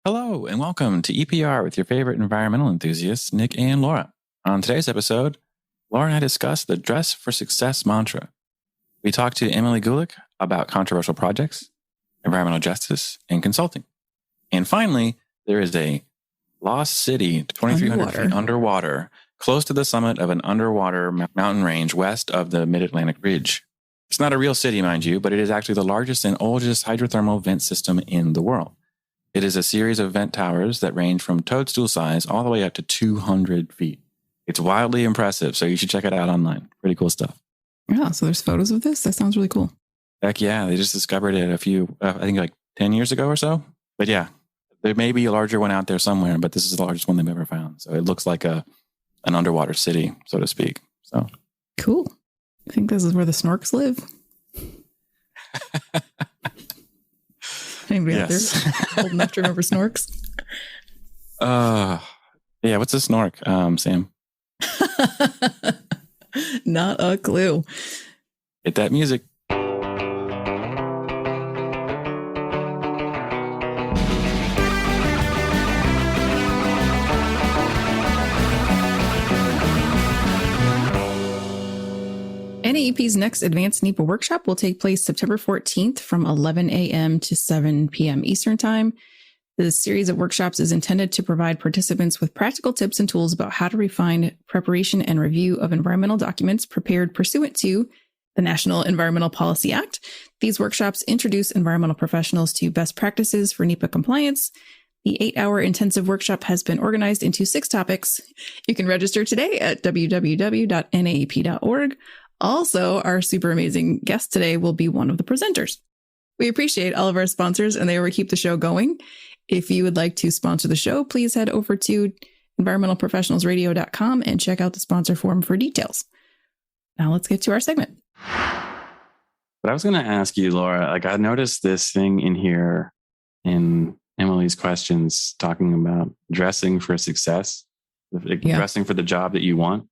Hello, and welcome to EPR with your favorite environmental enthusiasts, Nick and Laura. On today's episode, Laura and I discuss the Dress for Success mantra. We talk to Emily Gulick about controversial projects, environmental justice, and consulting. And finally, there is a lost city 2,300 feet underwater, close to the summit of an underwater mountain range west of the Mid-Atlantic Ridge. It's not a real city, mind you, but it is actually the largest and oldest hydrothermal vent system in the world. It is a series of vent towers that range from toadstool size all the way up to 200 feet. It's wildly impressive, so you should check it out online. Pretty cool stuff. Yeah, so there's photos of this? That sounds really cool. Heck yeah, they just discovered it I think like 10 years ago or so. But yeah, there may be a larger one out there somewhere, but this is the largest one they've ever found. So it looks like an underwater city, so to speak. So cool. I think this is where the snorks live. Anybody out there old enough to remember snorks? Yeah, what's a snork, Sam? Not a clue. Hit that music. NAEP's next Advanced NEPA workshop will take place September 14th from 11 a.m. to 7 p.m. Eastern Time. This series of workshops is intended to provide participants with practical tips and tools about how to refine preparation and review of environmental documents prepared pursuant to the National Environmental Policy Act. These workshops introduce environmental professionals to best practices for NEPA compliance. The 8-hour intensive workshop has been organized into 6 topics. You can register today at www.naep.org. Also, our super amazing guest today will be one of the presenters. We appreciate all of our sponsors and they will keep the show going. If you would like to sponsor the show, please head over to environmentalprofessionalsradio.com and check out the sponsor form for details. Now let's get to our segment. But I was going to ask you, Laura, I noticed this thing in here in Emily's questions talking about dressing for success, dressing for the job that you want.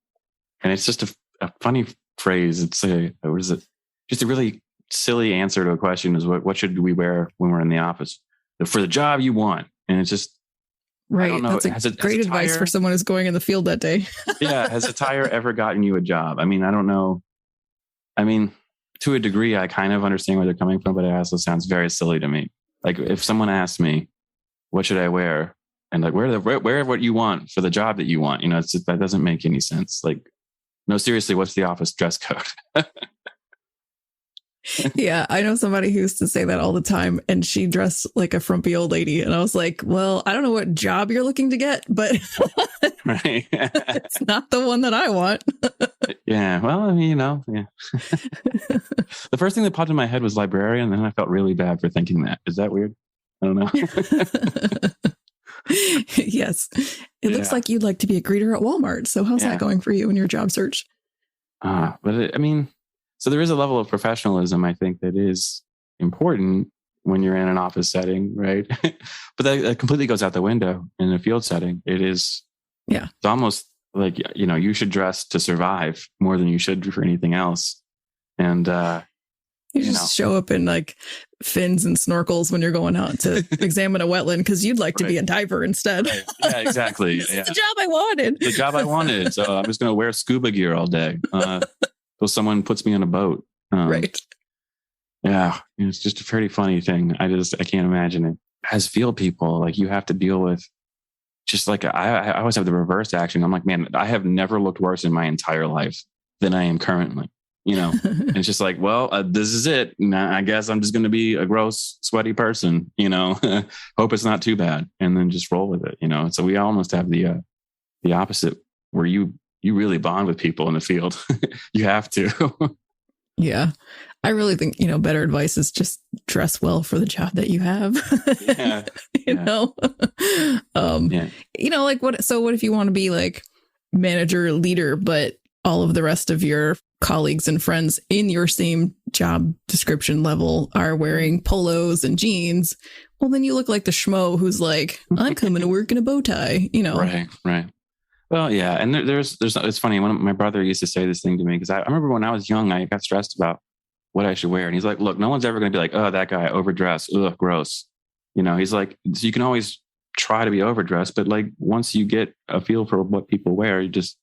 And it's just a funny phrase. It's just a really silly answer to a question is what should we wear when we're in the office for the job you want? And it's just, right. I don't know. That's great advice for someone who's going in the field that day. Yeah. Has attire ever gotten you a job? I mean, I don't know. I mean, to a degree, I kind of understand where they're coming from, but it also sounds very silly to me. Like if someone asked me, what should I wear? And like, wear what you want for the job that you want. You know, that doesn't make any sense. Like, no, seriously, what's the office dress code? Yeah, I know somebody who used to say that all the time, and she dressed like a frumpy old lady. And I was like, well, I don't know what job you're looking to get, but right. It's not the one that I want. Yeah, well, I mean, yeah. The first thing that popped in my head was librarian, and then I felt really bad for thinking that. Is that weird? I don't know. Yes. It looks like you'd like to be a greeter at Walmart. So how's that going for you in your job search? So there is a level of professionalism, I think, that is important when you're in an office setting, right? But that completely goes out the window in a field setting. It is, it's almost like, you should dress to survive more than you should for anything else. And, you just show up in like fins and snorkels when you're going out to examine a wetland because you'd like to be a diver instead. Right. Yeah, exactly. This is the job I wanted. The job I wanted. So I'm just going to wear scuba gear all day till someone puts me on a boat. Right. Yeah. It's just a pretty funny thing. I can't imagine it. As field people, like you have to deal with just like, I always have the reverse action. I'm like, man, I have never looked worse in my entire life than I am currently. And it's just like, well, this is it. I guess I'm just going to be a gross, sweaty person, hope it's not too bad and then just roll with it, So we almost have the opposite where you really bond with people in the field. You have to. Yeah. I really think, better advice is just dress well for the job that you have. Yeah. What if you want to be like manager, leader, but all of the rest of your colleagues and friends in your same job description level are wearing polos and jeans, well, then you look like the schmo who's like, I'm coming to work in a bow tie, Right. Well, yeah. And there's it's funny. My brother used to say this thing to me because I remember when I was young, I got stressed about what I should wear. And he's like, look, no one's ever going to be like, oh, that guy overdressed. Ugh, gross. He's like, so you can always try to be overdressed, but like once you get a feel for what people wear, you just,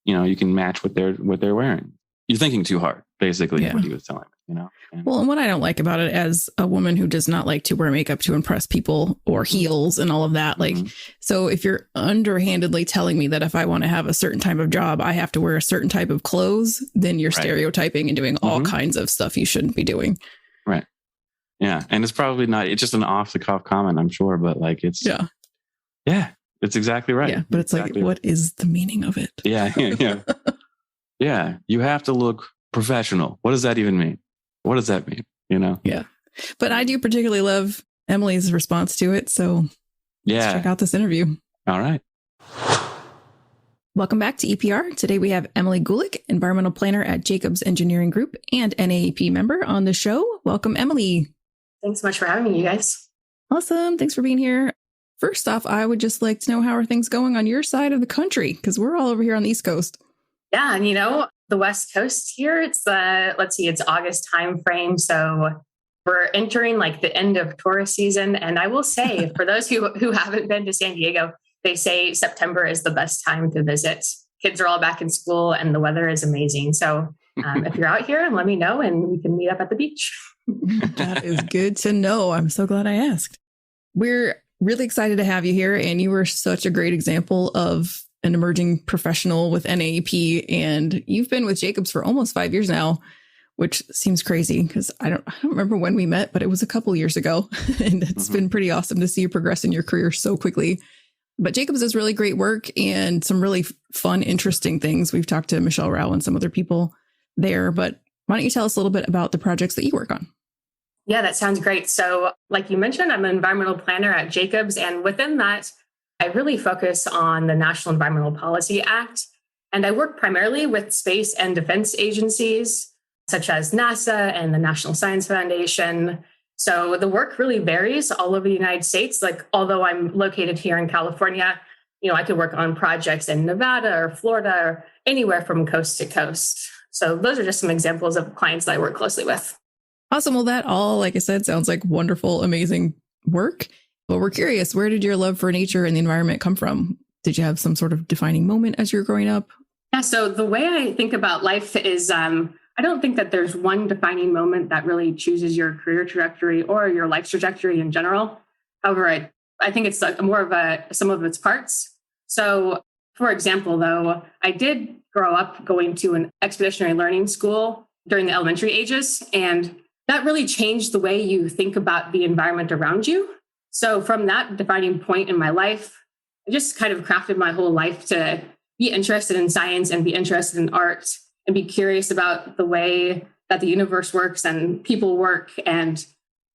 you can match what they're wearing. You're thinking too hard, basically, is what he was telling me, Well, and what I don't like about it as a woman who does not like to wear makeup to impress people or heels and all of that, like, so if you're underhandedly telling me that if I want to have a certain type of job, I have to wear a certain type of clothes, then you're stereotyping and doing all kinds of stuff you shouldn't be doing. Right. Yeah. And it's probably not, it's just an off the cuff comment, I'm sure, but like it's, it's exactly right. Yeah. But it's exactly like, what is the meaning of it? Yeah. Yeah. You have to look professional. What does that even mean? What does that mean? Yeah. But I do particularly love Emily's response to it. So let's check out this interview. All right. Welcome back to EPR. Today we have Emily Gulick, environmental planner at Jacobs Engineering Group and NAEP member on the show. Welcome, Emily. Thanks so much for having me, you guys. Awesome. Thanks for being here. First off, I would just like to know, how are things going on your side of the country? Because we're all over here on the East Coast. Yeah, and the West Coast here, it's it's August timeframe. So we're entering like the end of tourist season. And I will say, for those who haven't been to San Diego, they say September is the best time to visit. Kids are all back in school and the weather is amazing. So if you're out here, let me know and we can meet up at the beach. That is good to know. I'm so glad I asked. We're really excited to have you here. And you were such a great example of an emerging professional with NAEP. And you've been with Jacobs for almost 5 years now, which seems crazy because I don't remember when we met, but it was a couple years ago. And it's been pretty awesome to see you progress in your career so quickly. But Jacobs does really great work and some really fun, interesting things. We've talked to Michelle Rao and some other people there, but why don't you tell us a little bit about the projects that you work on? Yeah, that sounds great. So like you mentioned, I'm an environmental planner at Jacobs. And within that, I really focus on the National Environmental Policy Act. And I work primarily with space and defense agencies, such as NASA and the National Science Foundation. So the work really varies all over the United States. Like, although I'm located here in California, I could work on projects in Nevada or Florida or anywhere from coast to coast. So those are just some examples of clients that I work closely with. Awesome. Well, that all, like I said, sounds like wonderful, amazing work. But we're curious, where did your love for nature and the environment come from? Did you have some sort of defining moment as you were growing up? Yeah. So the way I think about life is, I don't think that there's one defining moment that really chooses your career trajectory or your life trajectory in general. However, I think it's like more of a sum of its parts. So, for example, though, I did grow up going to an expeditionary learning school during the elementary ages, and that really changed the way you think about the environment around you. So from that defining point in my life, I just kind of crafted my whole life to be interested in science and be interested in art and be curious about the way that the universe works and people work. And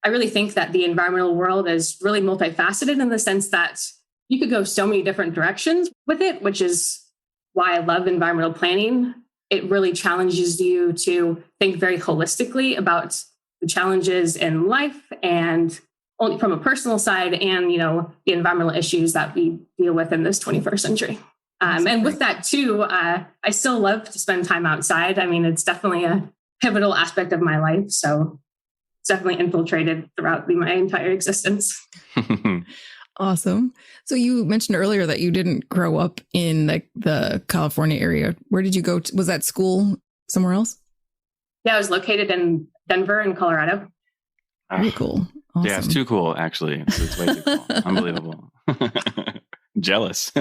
I really think that the environmental world is really multifaceted in the sense that you could go so many different directions with it, which is why I love environmental planning. It really challenges you to think very holistically about the challenges in life and only from a personal side and, the environmental issues that we deal with in this 21st century. And with that too, I still love to spend time outside. I mean, it's definitely a pivotal aspect of my life. So it's definitely infiltrated throughout my entire existence. Awesome. So you mentioned earlier that you didn't grow up in the California area. Where did you go? Was that school somewhere else? Yeah, I was located in Denver in Colorado. Very cool. Awesome. Yeah, it's too cool, actually. It's way too cool. Unbelievable. Jealous.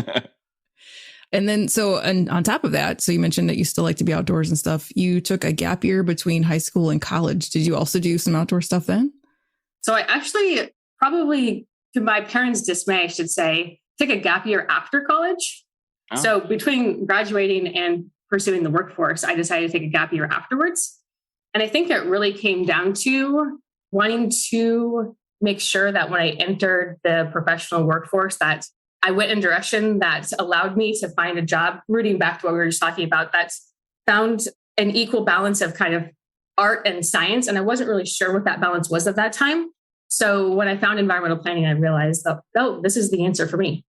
And then, and on top of that, so you mentioned that you still like to be outdoors and stuff. You took a gap year between high school and college. Did you also do some outdoor stuff then? So I actually, probably to my parents' dismay, I should say, took a gap year after college. Oh. So between graduating and pursuing the workforce, I decided to take a gap year afterwards. And I think it really came down to wanting to make sure that when I entered the professional workforce, that I went in a direction that allowed me to find a job, rooting back to what we were just talking about, that found an equal balance of kind of art and science. And I wasn't really sure what that balance was at that time. So when I found environmental planning, I realized that, this is the answer for me.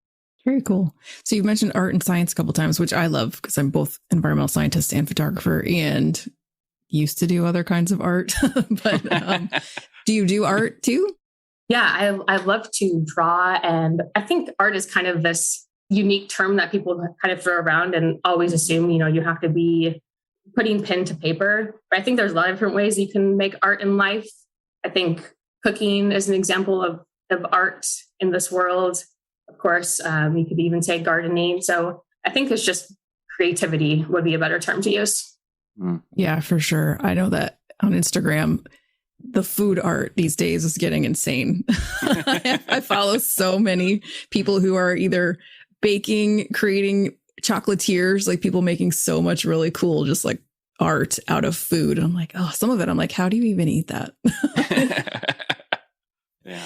Very cool. So you've mentioned art and science a couple of times, which I love because I'm both environmental scientist and photographer and used to do other kinds of art. But do you do art too? Yeah, I love to draw. And I think art is kind of this unique term that people kind of throw around and always assume, you have to be putting pen to paper. But I think there's a lot of different ways you can make art in life. I think cooking is an example of art in this world. Of course, you could even say gardening. So I think it's just creativity would be a better term to use. Yeah, for sure. I know that on Instagram, the food art these days is getting insane. I follow so many people who are either baking, creating chocolatiers, like people making so much really cool, just like art out of food. And I'm like, oh, some of it, I'm like, how do you even eat that? Yeah.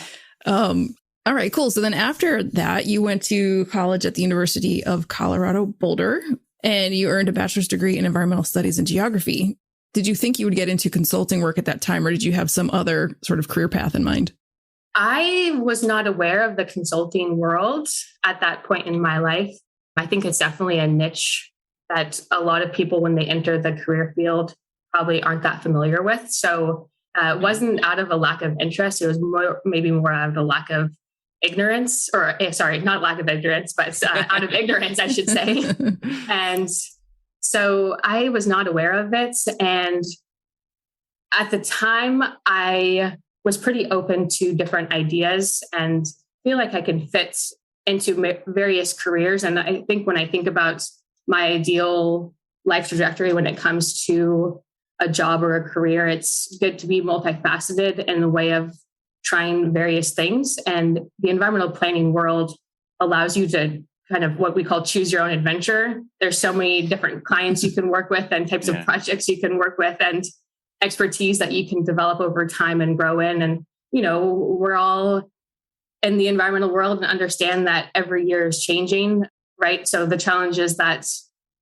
All right, cool. So then after that, you went to college at the University of Colorado Boulder, and you earned a bachelor's degree in environmental studies and geography. Did you think you would get into consulting work at that time, or did you have some other sort of career path in mind? I was not aware of the consulting world at that point in my life. I think it's definitely a niche that a lot of people, when they enter the career field, probably aren't that familiar with. So it wasn't out of a lack of interest. It was maybe more out of a lack of ignorance, or sorry, not lack of ignorance, but out of ignorance, I should say. And so I was not aware of it. And at the time, I was pretty open to different ideas and feel like I could fit into various careers. And I think when I think about my ideal life trajectory when it comes to a job or a career, it's good to be multifaceted in the way of trying various things. And the environmental planning world allows you to kind of what we call choose your own adventure. There's so many different clients you can work with and types of projects you can work with and expertise that you can develop over time and grow in. And, we're all in the environmental world and understand that every year is changing, right? So the challenges that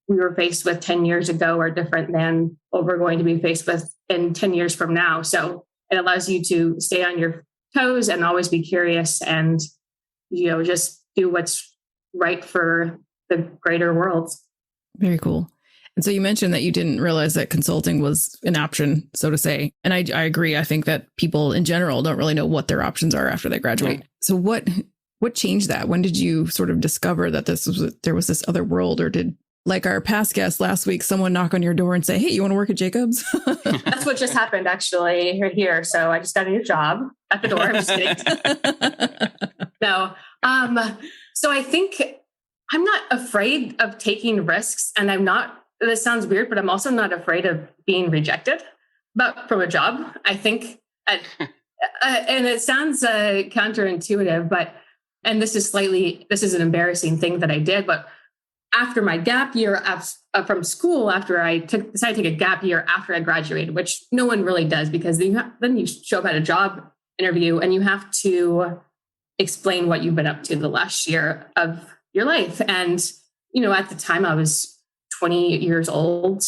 we were faced with 10 years ago are different than what we're going to be faced with in 10 years from now. So it allows you to stay on your toes and always be curious and, just do what's right for the greater world. Very cool. And so you mentioned that you didn't realize that consulting was an option, so to say. And I agree. I think that people in general don't really know what their options are after they graduate. Right. So what changed that? When did you sort of discover that there was this other world, or did, like our past guest last week, someone knock on your door and say, hey, you want to work at Jacobs? That's what just happened, actually, here. So I just got a new job at the door. I'm just kidding. No. So I think I'm not afraid of taking risks, and this sounds weird, but I'm also not afraid of being rejected from a job. I think, and it sounds counterintuitive, and this is an embarrassing thing that I did, but after my gap year from school, after I decided to take a gap year after I graduated, which no one really does, because then you show up at a job interview and you have to explain what you've been up to the last year of your life. And, at the time I was 20 years old,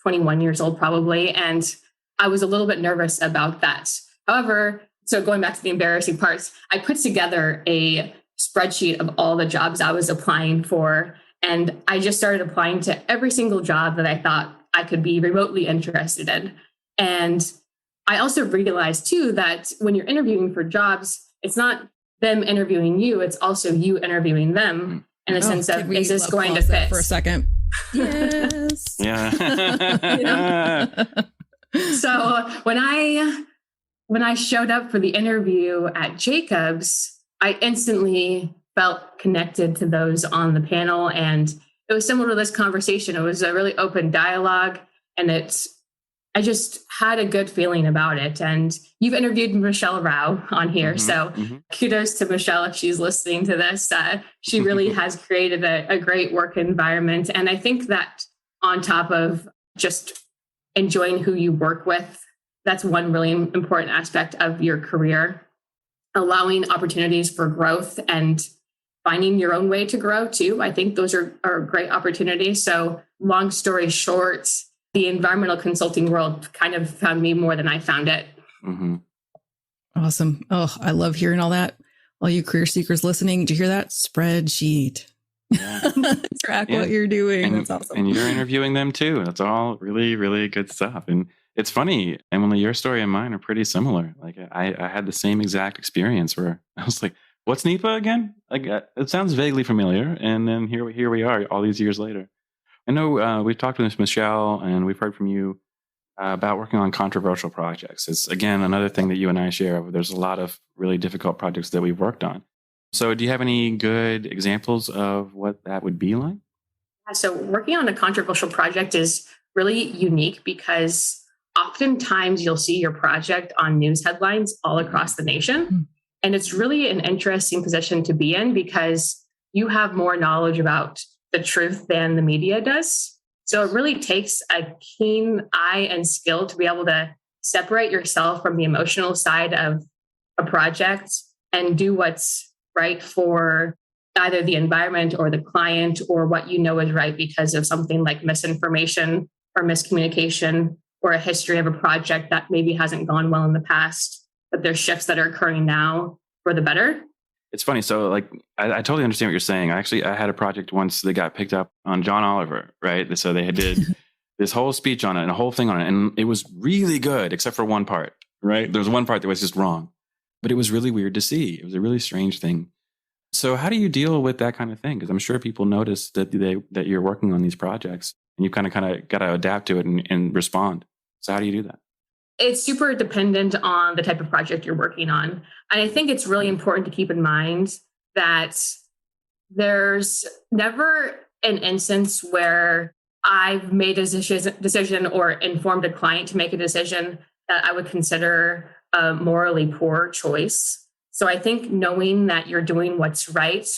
21 years old probably, and I was a little bit nervous about that. However, so going back to the embarrassing parts, I put together a spreadsheet of all the jobs I was applying for. And I just started applying to every single job that I thought I could be remotely interested in. And I also realized too, that when you're interviewing for jobs, it's not them interviewing you, it's also you interviewing them in the sense of, is this going to fit? For a second. Yes. Yeah. So when I showed up for the interview at Jacobs, I instantly felt connected to those on the panel. And it was similar to this conversation. It was a really open dialogue, and I just had a good feeling about it. And you've interviewed Michelle Rao on here. So kudos to Michelle if she's listening to this. She really has created a great work environment. And I think that on top of just enjoying who you work with, that's one really important aspect of your career, allowing opportunities for growth and finding your own way to grow too. I think those are great opportunities. So long story short, the environmental consulting world kind of found me more than I found it. Mm-hmm. Awesome. Oh, I love hearing all that. All you career seekers listening, did you hear that? Spreadsheet. Yeah. Track what you're doing. That's awesome. And you're interviewing them too. That's all really, really good stuff. And It's funny, Emily, your story and mine are pretty similar. Like I had the same exact experience where I was like, what's NEPA again? Like it sounds vaguely familiar. And then here we are all these years later. I know we've talked with Michelle and we've heard from you about working on controversial projects. It's, again, another thing that you and I share. There's a lot of really difficult projects that we've worked on. So do you have any good examples of what that would be like? So working on a controversial project is really unique because oftentimes you'll see your project on news headlines all across the nation. And it's really an interesting position to be in because you have more knowledge about the truth than the media does. So it really takes a keen eye and skill to be able to separate yourself from the emotional side of a project and do what's right for either the environment or the client or what you know is right because of something like misinformation or miscommunication or a history of a project that maybe hasn't gone well in the past, but there's shifts that are occurring now for the better. It's funny. So like, I totally understand what you're saying. I had a project once that got picked up on John Oliver, right? So they did this whole speech on it and a whole thing on it. And it was really good, except for one part, right? There was one part that was just wrong, but it was really weird to see. It was a really strange thing. So how do you deal with that kind of thing? Because I'm sure people notice that you're working on these projects and you kind of got to adapt to it and respond. So how do you do that? It's super dependent on the type of project you're working on. And I think it's really important to keep in mind that there's never an instance where I've made a decision or informed a client to make a decision that I would consider a morally poor choice. So I think knowing that you're doing what's right,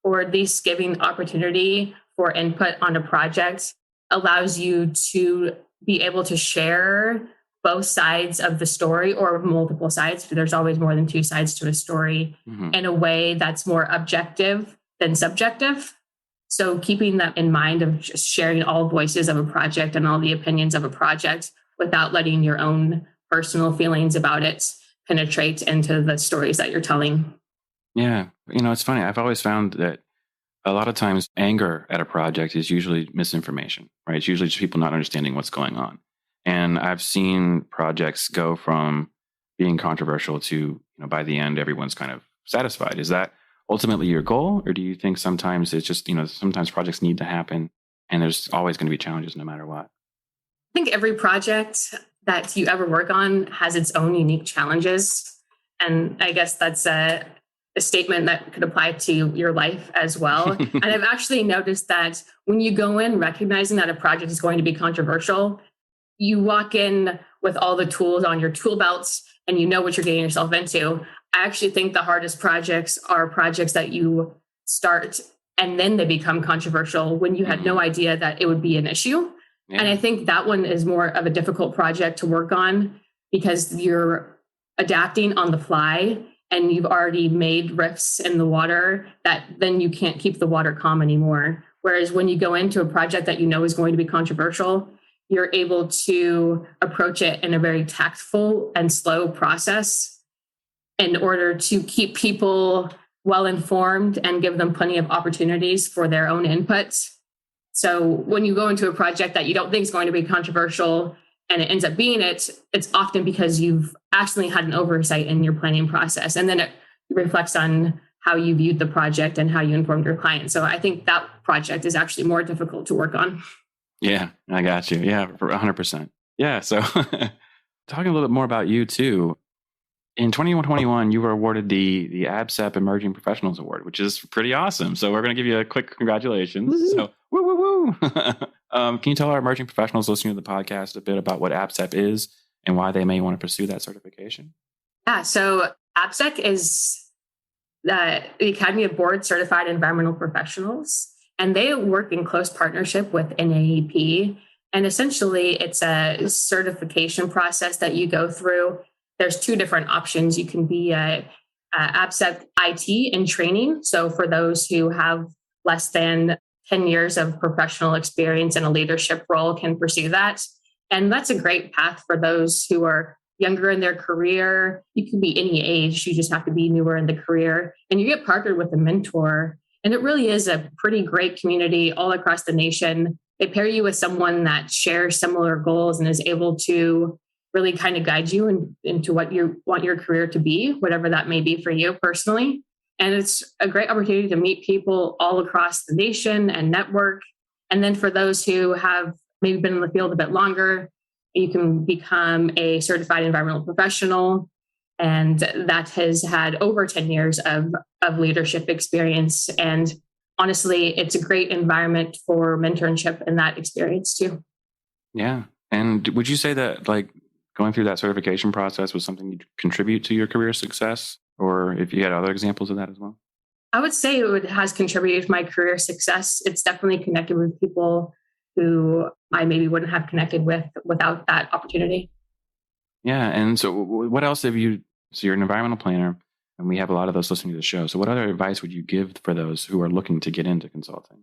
or at least giving opportunity for input on a project, allows you to be able to share both sides of the story or multiple sides. There's always more than two sides to a story in a way that's more objective than subjective. So keeping that in mind of just sharing all voices of a project and all the opinions of a project without letting your own personal feelings about it penetrate into the stories that you're telling. Yeah. It's funny. I've always found that a lot of times anger at a project is usually misinformation, right? It's usually just people not understanding what's going on. And I've seen projects go from being controversial to, by the end, everyone's kind of satisfied. Is that ultimately your goal? Or do you think sometimes it's just, sometimes projects need to happen and there's always going to be challenges no matter what? I think every project that you ever work on has its own unique challenges. And I guess that's a statement that could apply to your life as well. And I've actually noticed that when you go in recognizing that a project is going to be controversial, you walk in with all the tools on your tool belts and you know what you're getting yourself into. I actually think the hardest projects are projects that you start and then they become controversial when you had no idea that it would be an issue. Yeah. And I think that one is more of a difficult project to work on because you're adapting on the fly and you've already made rifts in the water that then you can't keep the water calm anymore. Whereas when you go into a project that you know is going to be controversial, you're able to approach it in a very tactful and slow process in order to keep people well informed and give them plenty of opportunities for their own input. So when you go into a project that you don't think is going to be controversial and it ends up being it's often because you've actually had an oversight in your planning process. And then it reflects on how you viewed the project and how you informed your client. So I think that project is actually more difficult to work on. Yeah, I got you. Yeah, 100%. Yeah. So talking a little bit more about you too. In 2021, you were awarded the ABCEP Emerging Professionals Award, which is pretty awesome. So we're going to give you a quick congratulations. Woo-hoo. So woo. Can you tell our emerging professionals listening to the podcast a bit about what ABCEP is and why they may want to pursue that certification? Yeah. So ABCEP is the Academy of Board Certified Environmental Professionals. And they work in close partnership with NAEP. And essentially, it's a certification process that you go through. There's two different options. You can be a ABCEP IT in training. So for those who have less than 10 years of professional experience in a leadership role can pursue that. And that's a great path for those who are younger in their career. You can be any age. You just have to be newer in the career. And you get partnered with a mentor. And it really is a pretty great community all across the nation. They pair you with someone that shares similar goals and is able to really kind of guide you into what you want your career to be, whatever that may be for you personally. And it's a great opportunity to meet people all across the nation and network. And then for those who have maybe been in the field a bit longer, you can become a certified environmental professional. And that has had over 10 years of leadership experience. And honestly, it's a great environment for mentorship and that experience too. Yeah. And would you say that like going through that certification process was something you contribute to your career success? Or if you had other examples of that as well? I would say it has contributed to my career success. It's definitely connected with people who I maybe wouldn't have connected with without that opportunity. Yeah. And so what else have you, so you're an environmental planner and we have a lot of those listening to the show. So what other advice would you give for those who are looking to get into consulting?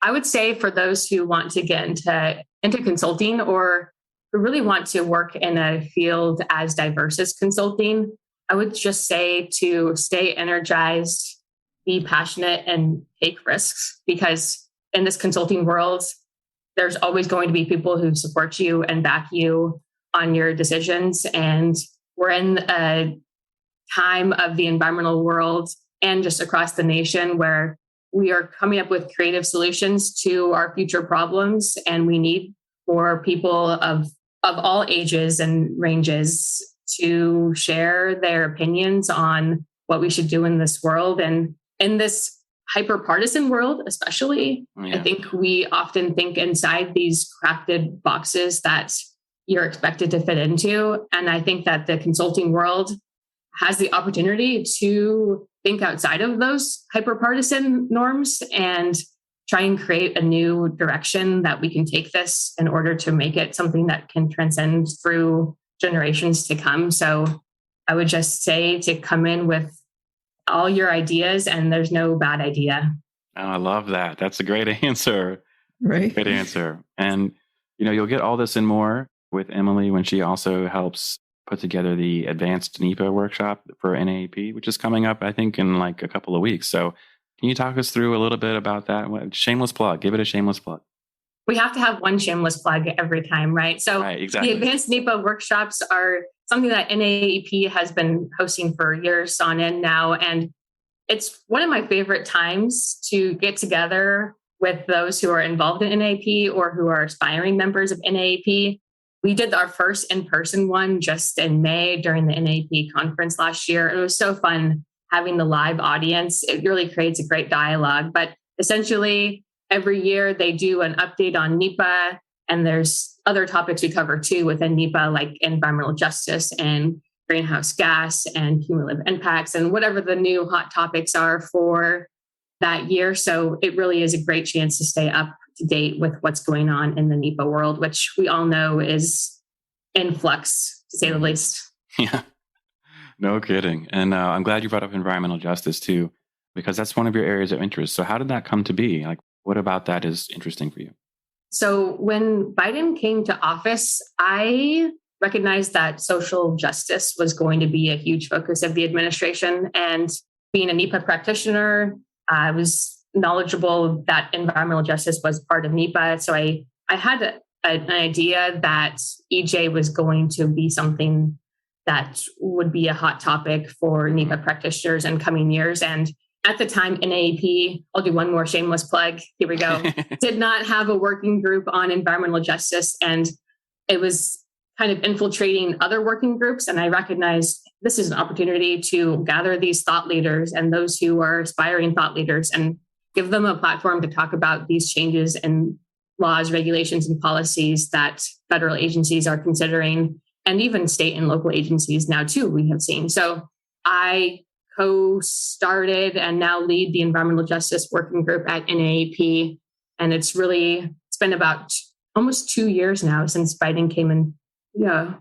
I would say for those who want to get into consulting or who really want to work in a field as diverse as consulting, I would just say to stay energized, be passionate, and take risks, because in this consulting world, there's always going to be people who support you and back you on your decisions. And we're in a time of the environmental world and just across the nation where we are coming up with creative solutions to our future problems. And we need more people of all ages and ranges to share their opinions on what we should do in this world. And in this hyper-partisan world, especially, I think we often think inside these crafted boxes that you're expected to fit into. And I think that the consulting world has the opportunity to think outside of those hyper-partisan norms and try and create a new direction that we can take this in order to make it something that can transcend through generations to come. So I would just say to come in with all your ideas, and there's no bad idea. Oh, I love that. That's a great answer. Right. Great answer. And, you'll get all this and more with Emily when she also helps put together the advanced NEPA workshop for NAEP, which is coming up, I think, in like a couple of weeks. So can you talk us through a little bit about that? Shameless plug. Give it a shameless plug. We have to have one shameless plug every time, right? So right, exactly. The advanced NEPA workshops are something that NAEP has been hosting for years on end now. And it's one of my favorite times to get together with those who are involved in NAEP or who are aspiring members of NAEP. We did our first in-person one just in May during the NAEP conference last year. It was so fun having the live audience. It really creates a great dialogue. But essentially, every year they do an update on NEPA, and there's other topics we cover too within NEPA, like environmental justice and greenhouse gas and cumulative impacts and whatever the new hot topics are for that year. So it really is a great chance to stay up to date with what's going on in the NEPA world, which we all know is in flux, to say the least. Yeah, no kidding. And I'm glad you brought up environmental justice too, because that's one of your areas of interest. So how did that come to be? Like, what about that is interesting for you? So when Biden came to office, I recognized that social justice was going to be a huge focus of the administration. And being a NEPA practitioner, I was knowledgeable that environmental justice was part of NEPA. So I had an idea that EJ was going to be something that would be a hot topic for NEPA practitioners in coming years. And at the time, NAEP, I'll do one more shameless plug. Here we go. Did not have a working group on environmental justice. And it was kind of infiltrating other working groups. And I recognized this is an opportunity to gather these thought leaders and those who are aspiring thought leaders and give them a platform to talk about these changes in laws, regulations, and policies that federal agencies are considering, and even state and local agencies now too, we have seen. So I co-started and now lead the environmental justice working group at NAEP. And it's been about almost 2 years now since Biden came in. Yeah.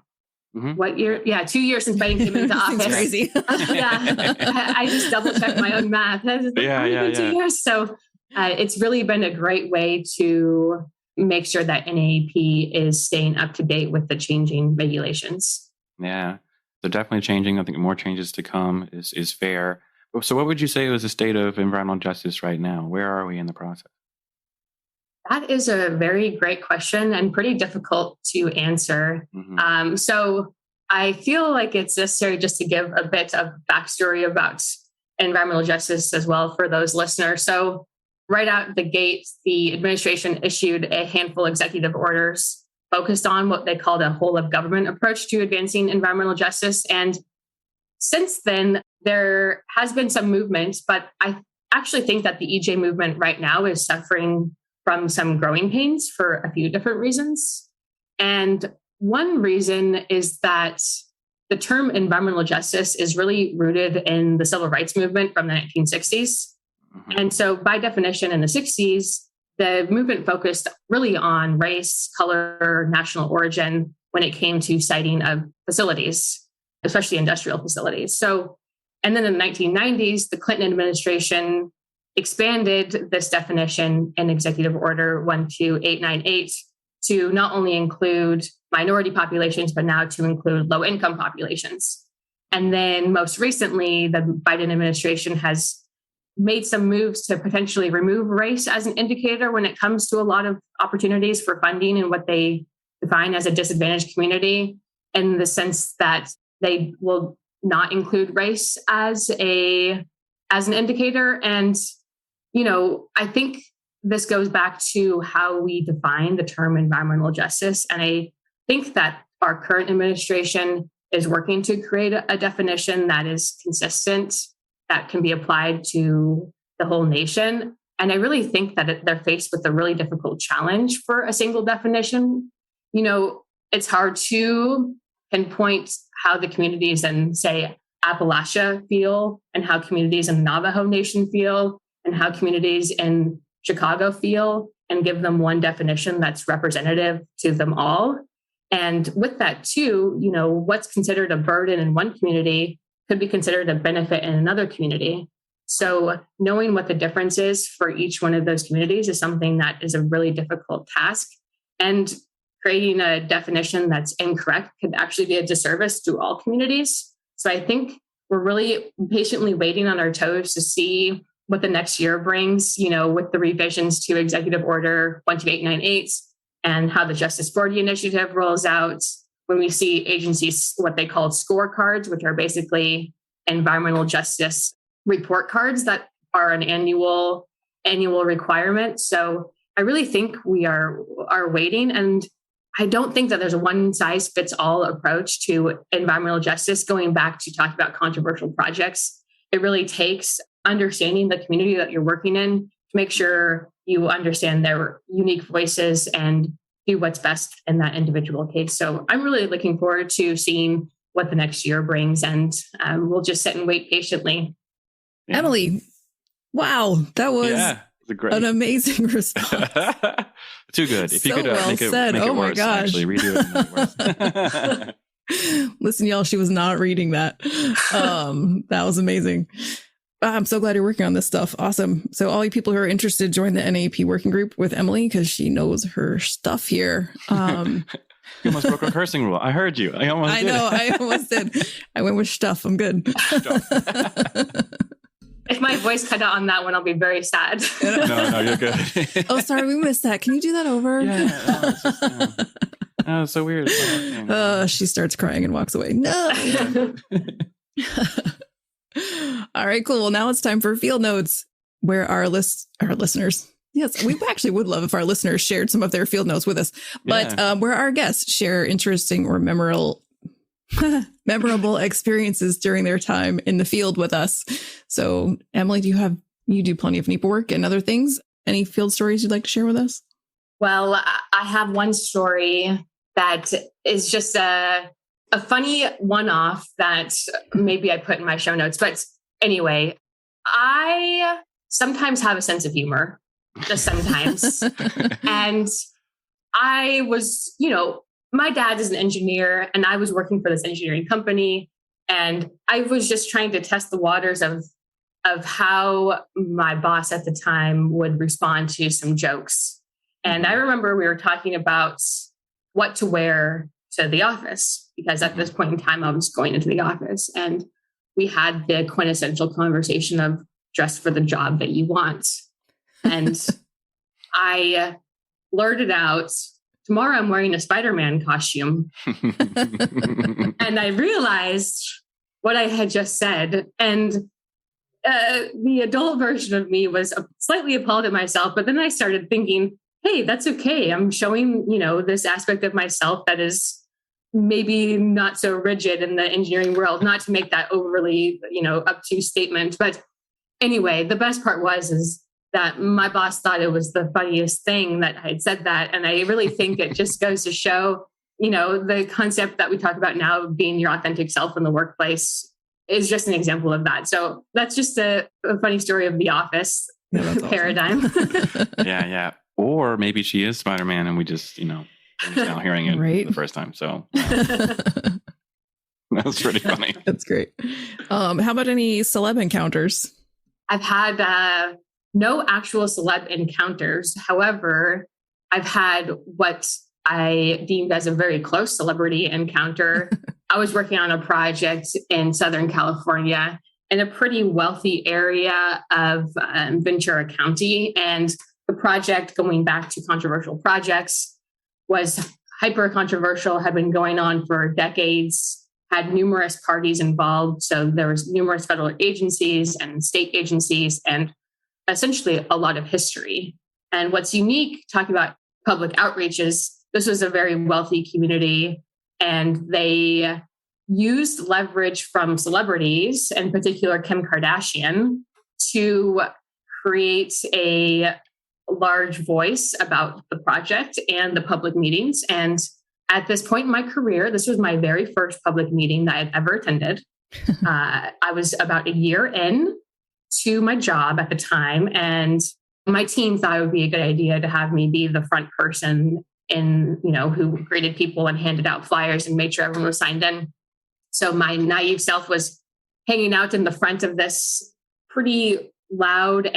Mm-hmm. What year? Yeah, 2 years since Biden came into office. Crazy. Yeah. I just double checked my own math. Yeah. 2 years. So it's really been a great way to make sure that NAEP is staying up to date with the changing regulations. Yeah. They're definitely changing. I think more changes to come is fair. So what would you say is the state of environmental justice right now? Where are we in the process? That is a very great question and pretty difficult to answer. So I feel like it's necessary just to give a bit of backstory about environmental justice as well for those listeners. So right out the gate, the administration issued a handful of executive orders focused on what they called a whole of government approach to advancing environmental justice. And since then, there has been some movement, but I actually think that the EJ movement right now is suffering from some growing pains for a few different reasons. And one reason is that the term environmental justice is really rooted in the civil rights movement from the 1960s. And so by definition, in the 60s, the movement focused really on race, color, national origin when it came to citing of facilities, especially industrial facilities. So, and then in the 1990s, the Clinton administration expanded this definition in Executive Order 12898 to not only include minority populations, but now to include low-income populations. And then most recently, the Biden administration has made some moves to potentially remove race as an indicator when it comes to a lot of opportunities for funding and what they define as a disadvantaged community, in the sense that they will not include race as an indicator. And, you know, I think this goes back to how we define the term environmental justice. And I think that our current administration is working to create a definition that is consistent, that can be applied to the whole nation. And I really think that they're faced with a really difficult challenge for a single definition. You know, it's hard to pinpoint how the communities in, say, Appalachia feel, and how communities in the Navajo Nation feel, and how communities in Chicago feel, and give them one definition that's representative to them all. And with that too, you know, what's considered a burden in one community could be considered a benefit in another community. So knowing what the difference is for each one of those communities is something that is a really difficult task. And creating a definition that's incorrect could actually be a disservice to all communities. So I think we're really patiently waiting on our toes to see what the next year brings, you know, with the revisions to Executive Order 12898 and how the Justice 40 initiative rolls out. When we see agencies, what they call scorecards, which are basically environmental justice report cards that are an annual requirement. So I really think we are waiting. And I don't think that there's a one size fits all approach to environmental justice. Going back to talk about controversial projects, it really takes understanding the community that you're working in to make sure you understand their unique voices and do what's best in that individual case. So I'm really looking forward to seeing what the next year brings, and we'll just sit and wait patiently. Yeah. Emily, wow, that was an amazing response. Too good. If you could well make it oh my worse, gosh. actually redo it. Make it worse. Listen, y'all, she was not reading that. That was amazing. I'm so glad you're working on this stuff. Awesome. So all you people who are interested, join the NAP working group with Emily, because she knows her stuff here. You almost broke our cursing rule. I heard you. I almost did. I went with stuff. I'm good. If my voice cut out on that one, I'll be very sad. No, you're good. Oh, sorry, we missed that. Can you do that over? Yeah. It's so weird. She starts crying and walks away. No. All right, cool. Well, now it's time for field notes, where our listeners. Yes, we actually would love if our listeners shared some of their field notes with us, but where our guests share interesting or memorable experiences during their time in the field with us. So, Emily, you do plenty of NEPA work and other things. Any field stories you'd like to share with us? Well, I have one story that is just a funny one-off that maybe I put in my show notes. But anyway, I sometimes have a sense of humor, just sometimes. And I was, my dad is an engineer, and I was working for this engineering company. And I was just trying to test the waters of how my boss at the time would respond to some jokes. And I remember we were talking about what to wear to the office, because at this point in time, I was going into the office, and we had the quintessential conversation of dress for the job that you want. And I blurted out, tomorrow I'm wearing a Spider-Man costume. And I realized what I had just said. And the adult version of me was slightly appalled at myself. But then I started thinking, hey, that's okay. I'm showing, this aspect of myself that is maybe not so rigid in the engineering world, not to make that overly, obtuse statement. But anyway, the best part is that my boss thought it was the funniest thing that I had said that. And I really think it just goes to show, the concept that we talk about now of being your authentic self in the workplace is just an example of that. So that's just a funny story of the office paradigm. Awesome. Yeah. Or maybe she is Spider-Man and we just, now hearing it right? the first time. So that's pretty funny. That's great. How about any celeb encounters? I've had no actual celeb encounters. However, I've had what I deemed as a very close celebrity encounter. I was working on a project in Southern California in a pretty wealthy area of Ventura County. And the project, going back to controversial projects, was hyper controversial, had been going on for decades, had numerous parties involved. So there was numerous federal agencies and state agencies and essentially a lot of history. And what's unique, talking about public outreach, is this was a very wealthy community and they used leverage from celebrities, in particular Kim Kardashian, to create a large voice about the project and the public meetings. And at this point in my career, this was my very first public meeting that I'd ever attended. I was about a year in to my job at the time, and my team thought it would be a good idea to have me be the front person who greeted people and handed out flyers and made sure everyone was signed in. So my naive self was hanging out in the front of this pretty loud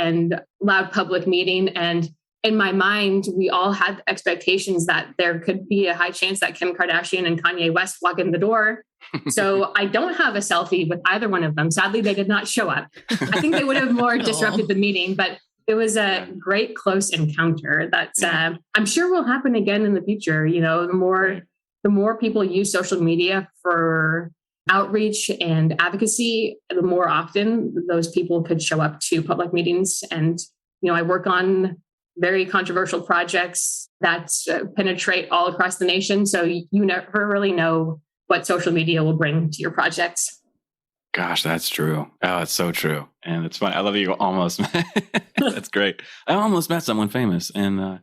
public meeting. And in my mind, we all had expectations that there could be a high chance that Kim Kardashian and Kanye West walk in the door. So I don't have a selfie with either one of them. Sadly, they did not show up. I think they would have more disrupted the meeting, but it was a great close encounter that I'm sure will happen again in the future. The more people use social media for outreach and advocacy, the more often those people could show up to public meetings. And, I work on very controversial projects that penetrate all across the nation. So you never really know what social media will bring to your projects. Gosh, that's true. Oh, it's so true. And it's funny. I love that you almost that's great. I almost met someone famous. And,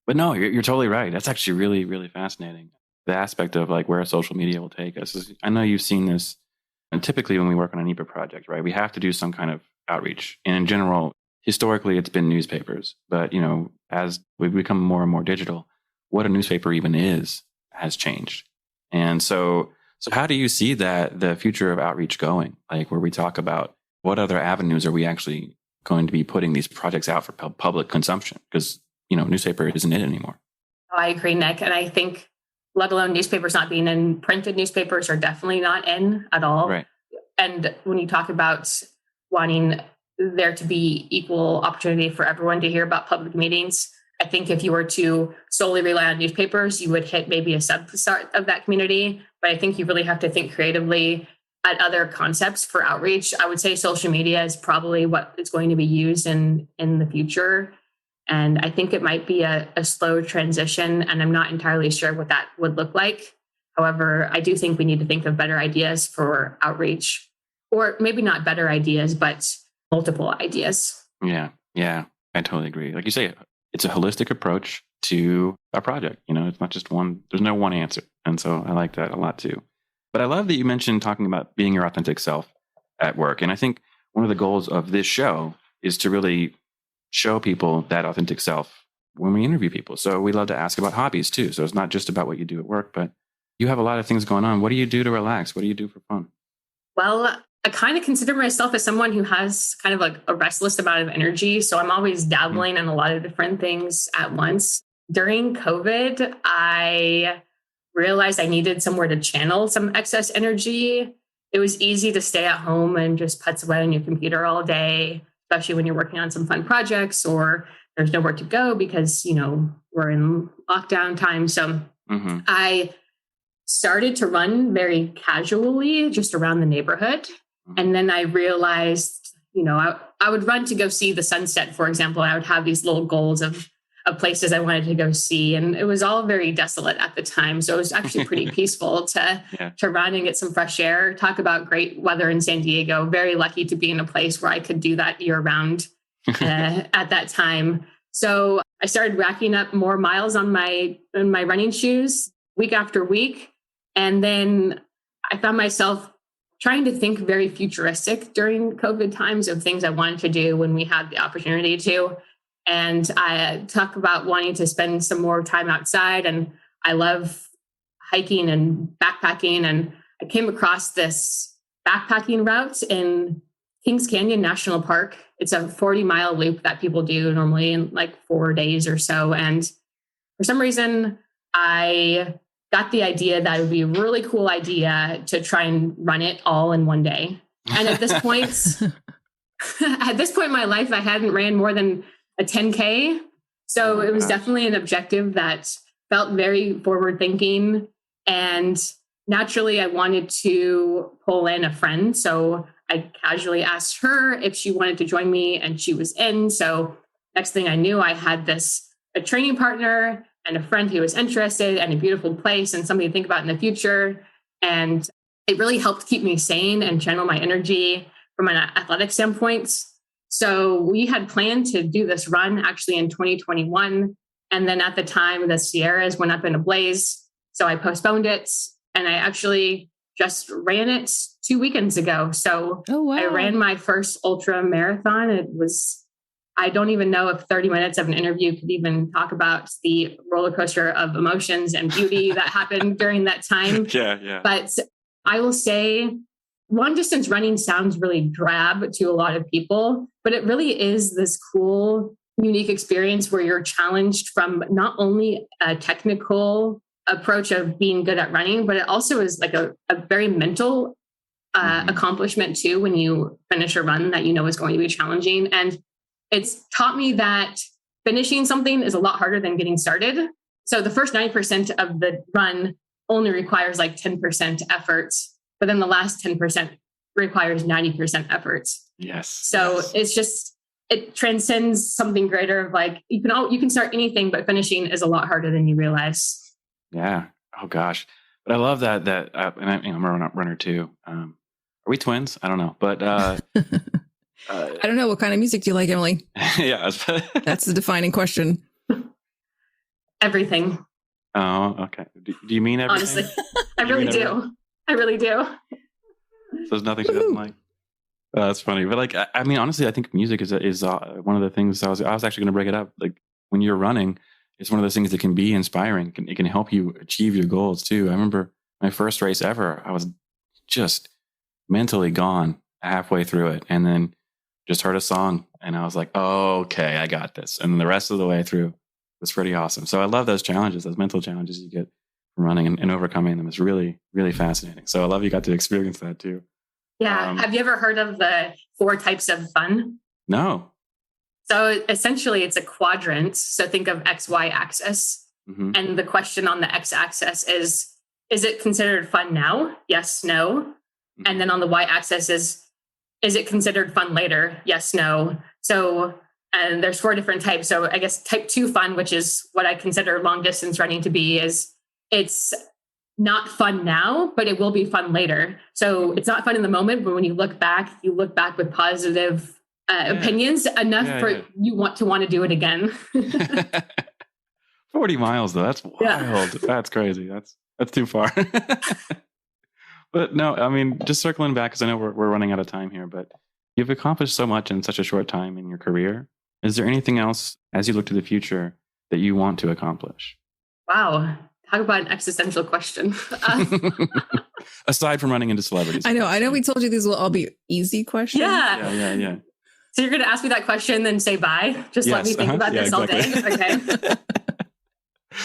but no, you're totally right. That's actually really, really fascinating. The aspect of like where social media will take us is, I know you've seen this, and typically when we work on an EPA project, right, we have to do some kind of outreach. And in general, historically, it's been newspapers. But, as we become more and more digital, what a newspaper even is has changed. And so how do you see the future of outreach going? Like where we talk about what other avenues are we actually going to be putting these projects out for public consumption? Because, newspaper isn't it anymore. Oh, I agree, Nick. And I think let alone newspapers not being in, printed newspapers are definitely not in at all. Right. And when you talk about wanting there to be equal opportunity for everyone to hear about public meetings, I think if you were to solely rely on newspapers, you would hit maybe a subset of that community. But I think you really have to think creatively at other concepts for outreach. I would say social media is probably what is going to be used in the future. And I think it might be a slow transition, and I'm not entirely sure what that would look like. However, I do think we need to think of better ideas for outreach, or maybe not better ideas, but multiple ideas. Yeah, I totally agree. Like you say, it's a holistic approach to a project. It's not just one, there's no one answer. And so I like that a lot too. But I love that you mentioned talking about being your authentic self at work. And I think one of the goals of this show is to really show people that authentic self when we interview people. So we love to ask about hobbies too. So it's not just about what you do at work, but you have a lot of things going on. What do you do to relax? What do you do for fun? Well, I kind of consider myself as someone who has kind of like a restless amount of energy. So I'm always dabbling in a lot of different things at once. During COVID, I realized I needed somewhere to channel some excess energy. It was easy to stay at home and just putz away on your computer all day, especially when you're working on some fun projects or there's nowhere to go because, we're in lockdown time. So I started to run very casually just around the neighborhood. And then I realized, I would run to go see the sunset, for example. I would have these little goals of places I wanted to go see. And it was all very desolate at the time. So it was actually pretty peaceful to run and get some fresh air. Talk about great weather in San Diego. Very lucky to be in a place where I could do that year round at that time. So I started racking up more miles on my running shoes week after week. And then I found myself trying to think very futuristic during COVID times of things I wanted to do when we had the opportunity to. And I talk about wanting to spend some more time outside. And I love hiking and backpacking. And I came across this backpacking route in Kings Canyon National Park. It's a 40-mile loop that people do normally in like 4 days or so. And for some reason, I got the idea that it would be a really cool idea to try and run it all in one day. And at this point, in my life, I hadn't ran more than a 10K. So it was definitely an objective that felt very forward thinking. And naturally, I wanted to pull in a friend. So I casually asked her if she wanted to join me, and she was in. So next thing I knew, I had a training partner and a friend who was interested, and a beautiful place and something to think about in the future. And it really helped keep me sane and channel my energy from an athletic standpoint. So we had planned to do this run actually in 2021. And then at the time, the Sierras went up in a blaze. So I postponed it, and I actually just ran it 2 weekends ago. So I ran my first ultra marathon. It was, I don't even know if 30 minutes of an interview could even talk about the roller coaster of emotions and beauty that happened during that time. Yeah. But I will say, long distance running sounds really drab to a lot of people, but it really is this cool, unique experience where you're challenged from not only a technical approach of being good at running, but it also is like a very mental accomplishment too, when you finish a run that is going to be challenging. And it's taught me that finishing something is a lot harder than getting started. So the first 90% of the run only requires like 10% effort, but then the last 10% requires 90% effort. Yes. So it's just, it transcends something greater of like, you can start anything, but finishing is a lot harder than you realize. Yeah. Oh gosh. But I love that, and I'm a runner too. Are we twins? I don't know, but, I don't know. What kind of music do you like, Emily? Yeah. That's the defining question. Everything. Oh, okay. Do you mean everything? Honestly, I really do. I really do. So there's nothing she doesn't like. That's funny. But like, I mean, honestly, I think music is one of the things I was actually going to bring it up. Like when you're running, it's one of those things that can be inspiring. It can help you achieve your goals too. I remember my first race ever, I was just mentally gone halfway through it. And then just heard a song and I was like, oh, okay, I got this. And the rest of the way through was pretty awesome. So I love those challenges, those mental challenges you get from running and overcoming them is really, really fascinating. So I love you got to experience that too. Yeah. Have you ever heard of the 4 types of fun? No. So essentially it's a quadrant. So think of X, Y axis. Mm-hmm. And the question on the X axis is it considered fun now? Yes, no. Mm-hmm. And then on the Y axis is it considered fun later? Yes, no. So, and there's 4 different types. So I guess type 2 fun, which is what I consider long distance running to be, is it's not fun now, but it will be fun later. So it's not fun in the moment, but when you look back with positive opinions enough for you want to do it again. 40 miles though. That's wild. Yeah. That's crazy. That's too far. But no, I mean, just circling back, because I know we're running out of time here, but you've accomplished so much in such a short time in your career. Is there anything else as you look to the future that you want to accomplish? Wow. Talk about an existential question. Aside from running into celebrities. I know we told you these will all be easy questions. Yeah. So you're going to ask me that question, then say bye? Just let me think about this all day. Okay.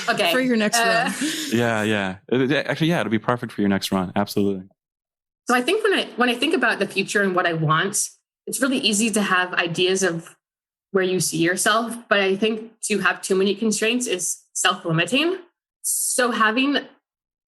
Okay. For your next run. Yeah. Actually, it'll be perfect for your next run. Absolutely. So I think when I think about the future and what I want, it's really easy to have ideas of where you see yourself. But I think to have too many constraints is self-limiting. So having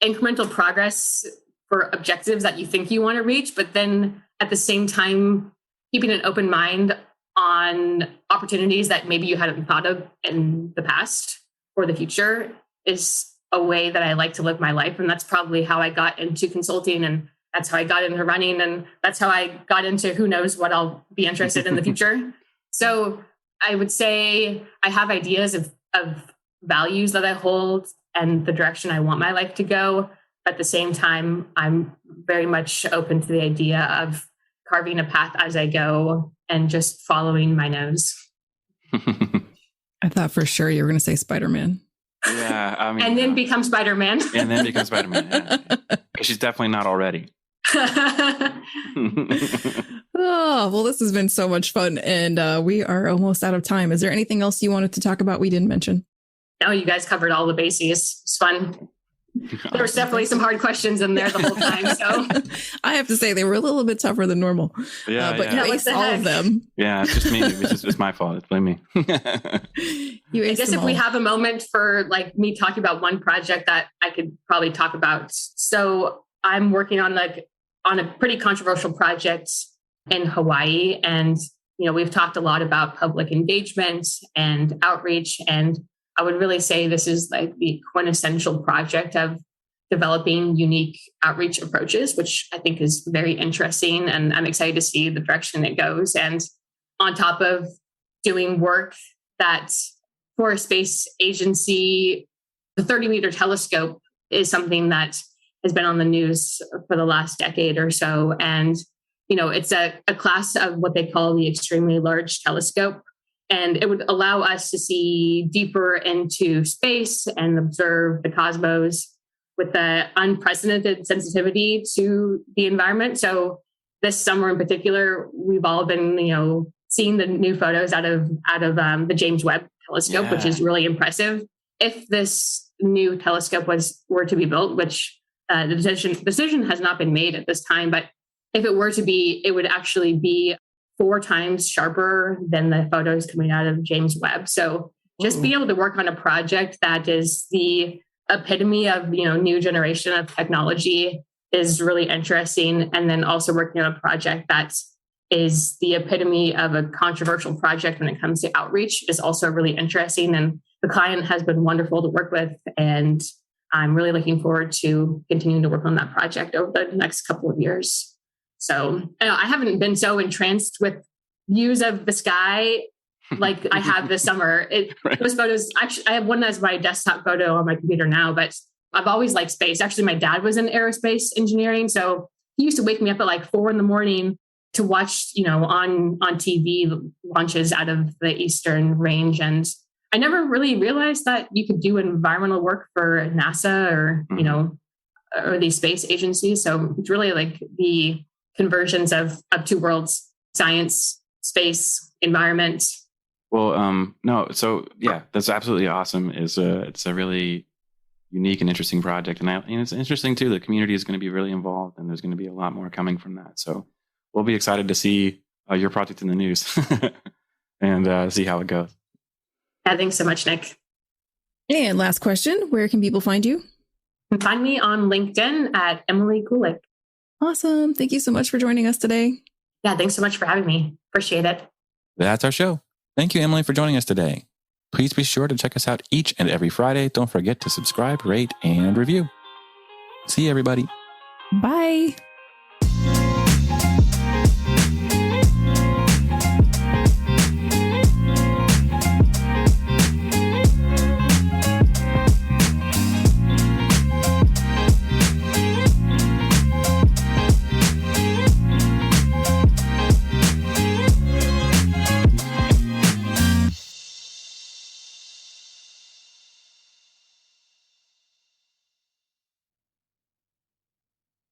incremental progress for objectives that you think you want to reach, but then at the same time, keeping an open mind on opportunities that maybe you hadn't thought of in the past or the future is a way that I like to live my life. And that's probably how I got into consulting, and that's how I got into running, and that's how I got into who knows what I'll be interested in the future. So I would say I have ideas of values that I hold and the direction I want my life to go. But at the same time, I'm very much open to the idea of carving a path as I go and just following my nose. I thought for sure you were going to say Spider-Man. Yeah, I mean, and then become Spider-Man. And then become Spider-Man. Yeah. She's definitely not already. Oh, well, this has been so much fun, and we are almost out of time. Is there anything else you wanted to talk about we didn't mention? No, you guys covered all the bases. It's fun. There was definitely some hard questions in there the whole time. So I have to say they were a little bit tougher than normal. Yeah, but you aced all of them. Yeah, it's just me. It's my fault. Blame me. I guess if we have a moment for like me talking about one project that I could probably talk about. So I'm working on a pretty controversial project in Hawaii, and we've talked a lot about public engagement and outreach, and I would really say this is like the quintessential project of developing unique outreach approaches, which I think is very interesting. And I'm excited to see the direction it goes. And on top of doing work that for a space agency, the 30-meter telescope is something that has been on the news for the last decade or so. And, it's a class of what they call the extremely large telescope. And it would allow us to see deeper into space and observe the cosmos with the unprecedented sensitivity to the environment. So this summer in particular, we've all been, seeing the new photos out of the James Webb telescope, which is really impressive. If this new telescope were to be built, which the decision has not been made at this time, but if it were to be, it would actually be 4 times sharper than the photos coming out of James Webb. So just be able to work on a project that is the epitome of, new generation of technology is really interesting. And then also working on a project that is the epitome of a controversial project when it comes to outreach is also really interesting. And the client has been wonderful to work with. And I'm really looking forward to continuing to work on that project over the next couple of years. So I haven't been so entranced with views of the sky like I have this summer. Right. Those photos, actually, I have one that's my desktop photo on my computer now, but I've always liked space. Actually, my dad was in aerospace engineering. So he used to wake me up at like 4 a.m. to watch, on TV launches out of the Eastern Range. And I never really realized that you could do environmental work for NASA or, or these space agencies. So it's really like the conversions of 2 worlds: science, space, environment. Well, no. So yeah, that's absolutely awesome. It's a really unique and interesting project. And it's interesting too, the community is going to be really involved, and there's going to be a lot more coming from that. So we'll be excited to see your project in the news and see how it goes. Yeah, thanks so much, Nick. And last question, where can people find you? You can find me on LinkedIn at Emily Gulick. Awesome. Thank you so much for joining us today. Yeah, thanks so much for having me. Appreciate it. That's our show. Thank you, Emily, for joining us today. Please be sure to check us out each and every Friday. Don't forget to subscribe, rate, and review. See you, everybody. Bye.